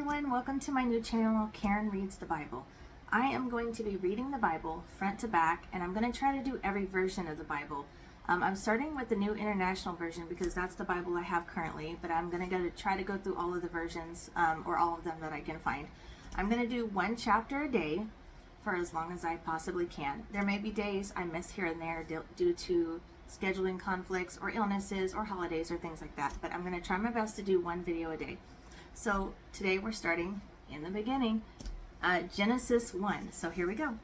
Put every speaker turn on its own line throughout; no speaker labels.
everyone, welcome to my new channel, Karen Reads the Bible. I am going to be reading the Bible front to back, and I'm going to try to do every version of the Bible. I'm starting with the New International Version because that's the Bible I have currently, but I'm going to try to go through all of the versions, or all of them that I can find. I'm going to do one chapter a day for as long as I possibly can. There may be days I miss here and there due to scheduling conflicts or illnesses or holidays or things like that, but I'm going to try my best to do one video a day. So today we're starting in the beginning, Genesis 1. So here we go.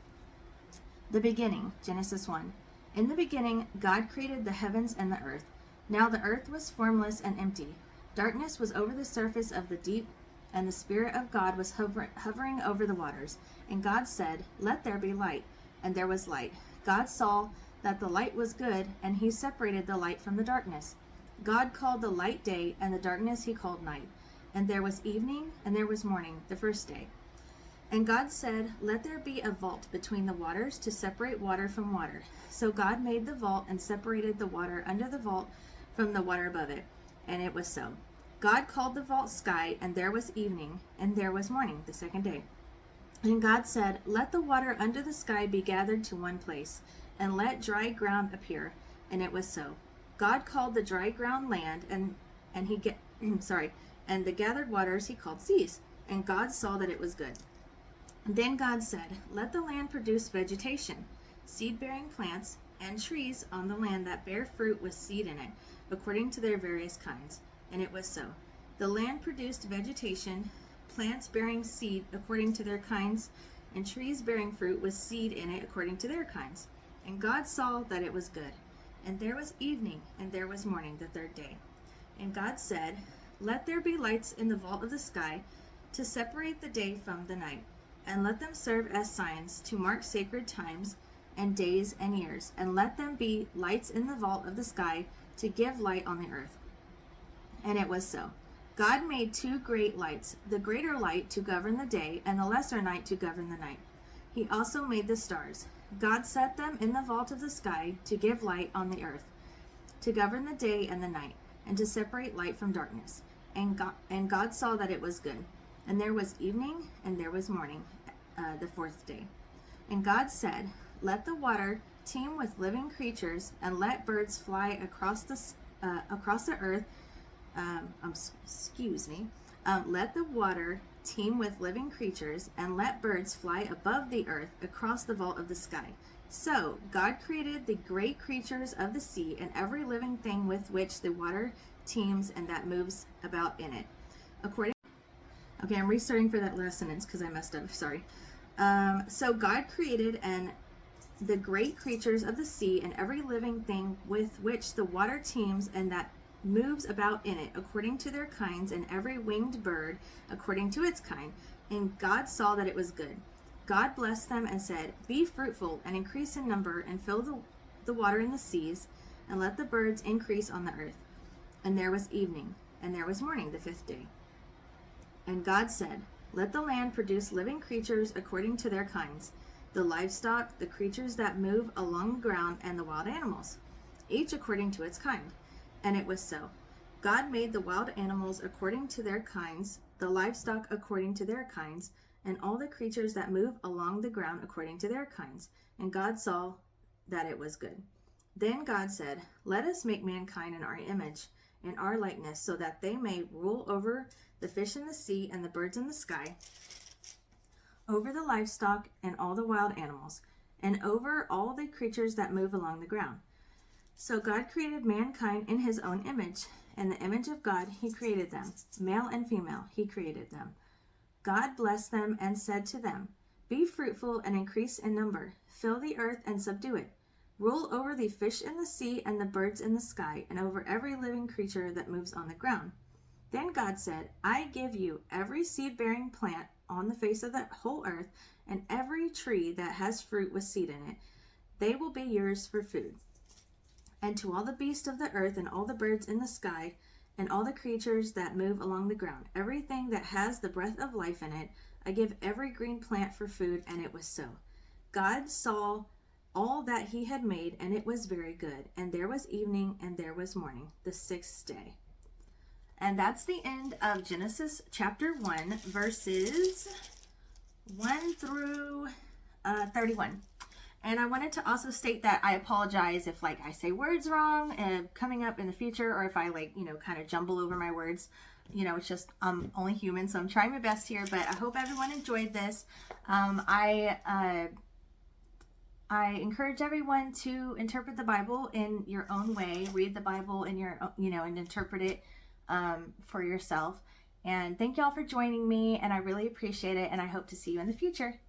The beginning, Genesis 1. In the beginning, God created the heavens and the earth. Now the earth was formless and empty. Darkness was over the surface of the deep, and the Spirit of God was hovering over the waters. And God said, "Let there be light." And there was light. God saw that the light was good, and he separated the light from the darkness. God called the light day, and the darkness he called night. And there was evening, and there was morning, the first day. And God said, "Let there be a vault between the waters to separate water from water." So God made the vault and separated the water under the vault from the water above it. And it was so. God called the vault sky, and there was evening, and there was morning, the second day. And God said, "Let the water under the sky be gathered to one place, and let dry ground appear." And it was so. God called the dry ground land, and the gathered waters he called seas. And God saw that it was good. Then God said, "Let the land produce vegetation, seed-bearing plants, and trees on the land that bear fruit with seed in it, according to their various kinds." And it was so. The land produced vegetation, plants bearing seed according to their kinds, and trees bearing fruit with seed in it according to their kinds. And God saw that it was good. And there was evening, and there was morning, the third day. And God said, "Let there be lights in the vault of the sky to separate the day from the night, and let them serve as signs to mark sacred times and days and years, and let them be lights in the vault of the sky to give light on the earth." And it was so. God made two great lights, the greater light to govern the day, and the lesser night to govern the night. He also made the stars. God set them in the vault of the sky to give light on the earth, to govern the day and the night, and to separate light from darkness. And God saw that it was good. And there was evening, and there was morning, the fourth day. And God said, "Let the water teem with living creatures, and let birds fly across the earth." Let the water teem with living creatures, and let birds fly above the earth across the vault of the sky. So God created the great creatures of the sea and every living thing with which the water teems and that moves about in it. Okay, I'm restarting for that last sentence because I messed up. Sorry. So God created the great creatures of the sea and every living thing with which the water teems and that moves about in it, according to their kinds, and every winged bird according to its kind. And God saw that it was good. God blessed them and said, "Be fruitful and increase in number, and fill the water in the seas, and let the birds increase on the earth." And there was evening, and there was morning, the fifth day. And God said, "Let the land produce living creatures according to their kinds, the livestock, the creatures that move along the ground, and the wild animals, each according to its kind." And it was so. God made the wild animals according to their kinds, the livestock according to their kinds, and all the creatures that move along the ground according to their kinds. And God saw that it was good. Then God said, "Let us make mankind in our image, in our likeness, so that they may rule over the fish in the sea and the birds in the sky, over the livestock and all the wild animals, and over all the creatures that move along the ground." So God created mankind in his own image. In the image of God he created them. Male and female he created them. God blessed them and said to them, "Be fruitful and increase in number. Fill the earth and subdue it. Rule over the fish in the sea and the birds in the sky, and over every living creature that moves on the ground." Then God said, "I give you every seed-bearing plant on the face of the whole earth, and every tree that has fruit with seed in it. They will be yours for food. And to all the beasts of the earth, and all the birds in the sky, and all the creatures that move along the ground, everything that has the breath of life in it, I give every green plant for food." And it was so. God saw all that he had made, and it was very good. And there was evening, and there was morning, the sixth day. And that's the end of Genesis chapter 1, verses 1 through 31. And I wanted to also state that I apologize if like I say words wrong coming up in the future, or if I like, kind of jumble over my words. It's just I'm only human, so I'm trying my best here, but I hope everyone enjoyed this. I encourage everyone to interpret the Bible in your own way. Read the Bible in your, and interpret it for yourself. And thank y'all for joining me, and I really appreciate it, and I hope to see you in the future.